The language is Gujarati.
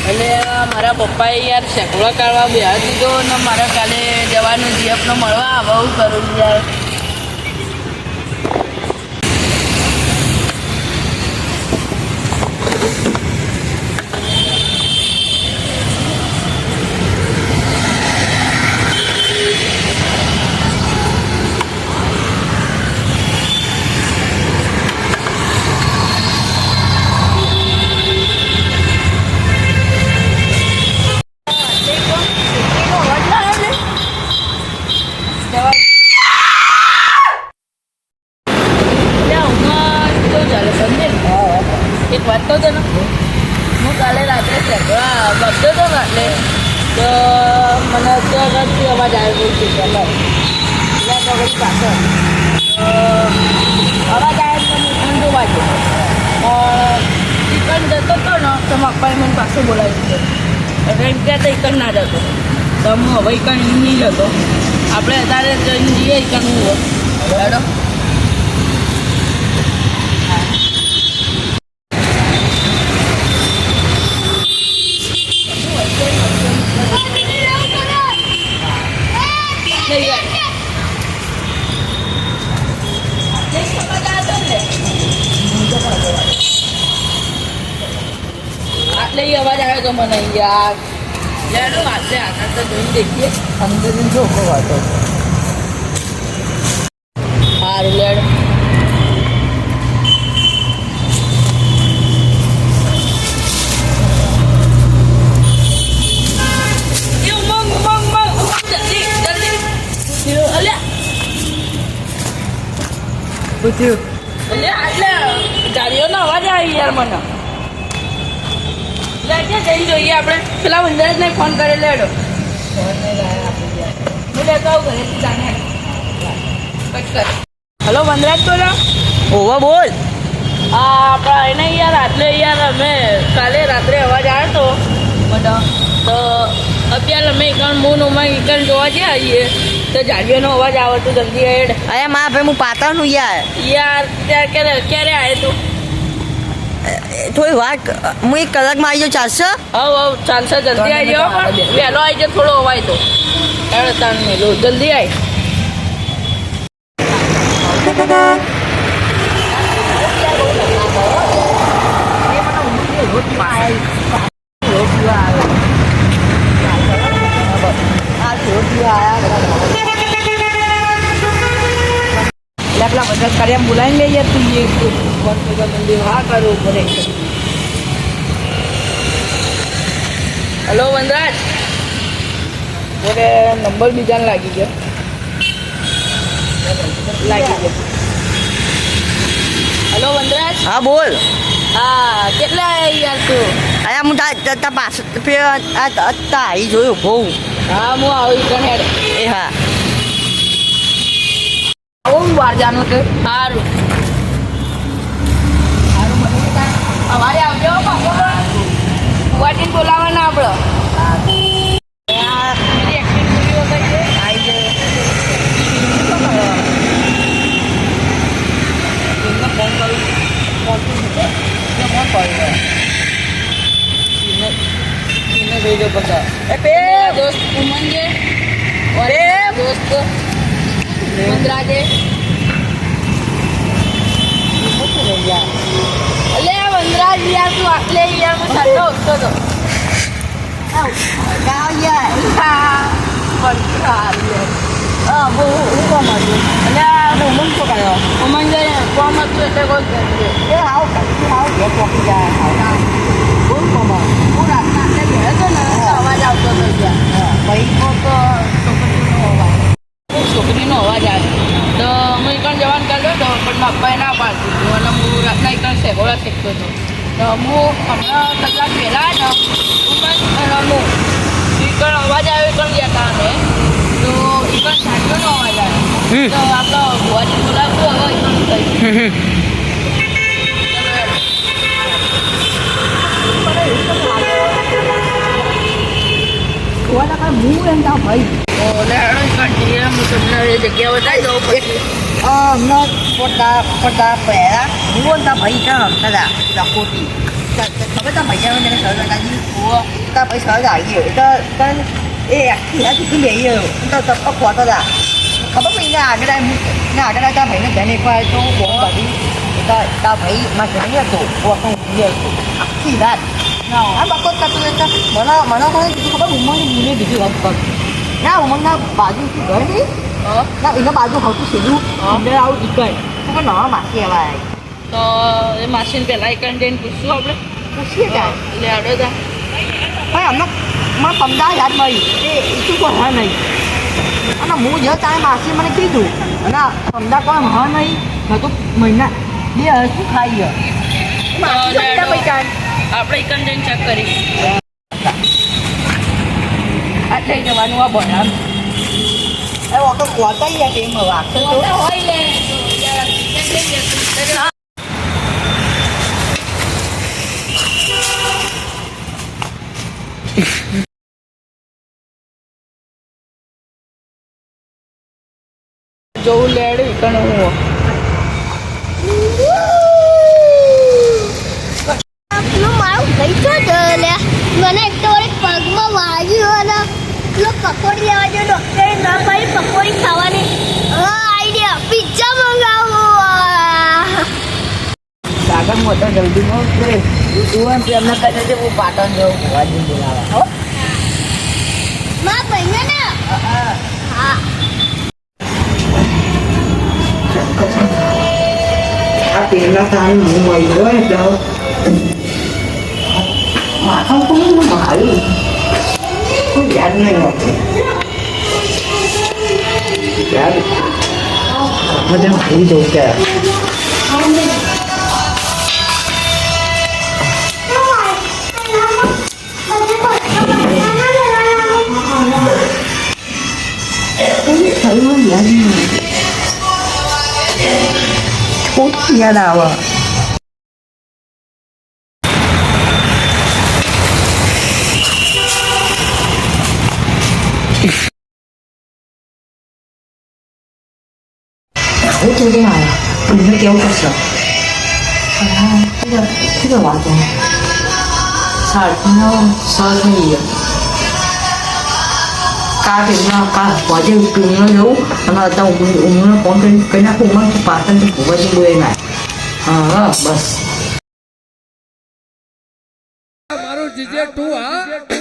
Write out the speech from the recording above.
અને મારા પપ્પાએ યાર શેકડો કાઢવા બેહા દીધો ને મારે કાલે જવાનું જીએફનો મળવા બહુ કરું યાર. એક વાત તો છે ને, હું કાલે રાત્રે શેકડા કરતો હતો ને એટલે તો મને અત્યારથી અવાજ આવ્યો છે ચાલો ત્યાં તો પાછળ અવાજ આવ્યો તો હું જોવા ગયો ચિકન જતો હતો ને તો પપ્પાએ મને પાછું બોલાવી દીધો એટલે એમ કહેતો ચિકન ના જતો તો હું હવે ચિકન નહીં જતો આપણે અત્યારે જઈને જઈએ ચિકન હું હેડો. આટલે અવાજ આવ્યો તો મને યાર લેડો આટલે આગળ તો જોઈને દેખીએ અંદર જોખો વાતો સારું લેડો. ગાડીઓનો અવાજ આવી યાર મને જઈને જોઈએ આપણે પેલા વંદરાજને ફોન કરે લેડો હું લેતો આવું ઘરે જાણે કટ કર. હલો વંદરાજ બોલો. ઓવા બોલ. આપણા એને યાર આટલે યાર અમે કાલે રાત્રે અવાજ આવ્યો તો મને તો અત્યારે અમે એકણ જોવા જઈએ આવીએ તો જાડીઓનો અવાજ આવે તો જલ્દી હેડ. અરે મા ભાઈ હું પાતાનું યાર ત્યાં ક્યારે આવે તું થોડી વાત હું 1 કલાકમાં આવી જાઉં ચાલશે? હવ ચાલશે જલ્દી આવી જાઓ પણ વહેલો આવી જાય થોડો અવાય તો હેડ તાન મેલું જલ્દી આવી. પેલા બધા કર્યા બોલાવીને લઈ તું હા કરું પડે. હલો વનરાજ બોલે નંબર બીજાને લાગી ગયો. હલો વનરાજ. હા બોલ. હા કેટલા યાર તું? અરે હું તા પાછળ આવી જોયું બહુ. હા હું આવી કણ હેડ. એ હા આવું બહાર જાનું છે. સારું અમારે આવજો વાટીને બોલાવવાના આપણે दोस्त उमन जे अरे दोस्त वंदराजे अले वंदराज यार तू आटले यार मैं साडो होतो तो गाव यार हां बरकार यार वो मारू अले उमन को कायो उमन जे कोम तो એટલે કોઈ કરે એ આવ કે કોકી જાય આવ કોણ કોમ પૂરા કાટે ગયો તો ને અવાજ આવતો તો ત્યાં ભાઈ કો તો છોકરીનો અવાજ આવે તો હું એકણ જવાન કરતો હતો પણ મારા પપ્પાએ ના પાડતી હતી અને હું રાતના એકણ શેગોળા શીખતો હતો તો હું હમણાં કલાક પહેલાં ને હું એકણ અવાજ આવ્યો એકણ ગયા હતા અમે તો એકણ સાંજનો અવાજ આવ્યો તો આપણો ભુવાજી બોલાવતું હવે એકણ કહ્યું હું એમ તા ભાઈ હું તમને એ જગ્યા બતાવી દઉં પછી હમણાં પડતા પહેલા હું તા ભાઈ કાં દાદા કોટી ખબર các mày cho nên sợ là cái gì Ủa, ta phải sợ là gì ta ê thì hết cái gì rồi ta có quạt ta là không có mình cái đây ta phải nó chạy đi qua chỗ của bà đi ta phải mà cái này tủ của không nhiều thì là nào. anh bảo con ta mà nó có cái không có bụng mới gì đi bị không nào mà nó bà đi cái đi nó nó bà tôi học tôi xỉu để đâu đi cười không có nó mà kia vậy તો એ માસીને પહેલાં એક જઈને પૂછશું આપણે nó xía cái એટલે આવડે તા phải là nó tầm đá gạch mày chứ có hả này nó mua dở tay mà xin mà nó ký đủ nó tầm đá có hả này mà tôi mình á đi ở phút hay rồi mà Ờ, chúng ta nè, bây giờ આપણે એક જઈને ચેક કરી આ થઈ જવાનું આ ભણ્યા em có quả tay ra tiền mà bạc xin tôi હોય લે જોઉં લેડ કણું પેલું મારું ગઈ તો લે મને એક તો એક પગમાં વાગ્યું અને પેલો પકોડી લેવા જો ડોક્ટરે ના પાડી પકોડી ખાવાની આઈડિયા પિઝા મંગાવો કાકા મોટા જલ્દી નો તું એમને કહે છે હું પાટણ જવું ભુવાજી બોલાવા હો માં ભાઈને ને હા આ પેલા તારી હું મળી ગયો એટલે માથા કોણ મારી કોઈ યાદ નહીં હોતું યાદ બધા ભૂલી જવું ત્યારે યાદ આવે我昨天啊，你们给我吃。啊，这个娃子，啥啥可以？cá thì nó cá quả chứ cứng nó nấu nó tao cũng nó có cái nó cũng mang bản thân của cái người này bas મારું જીજે 2 હા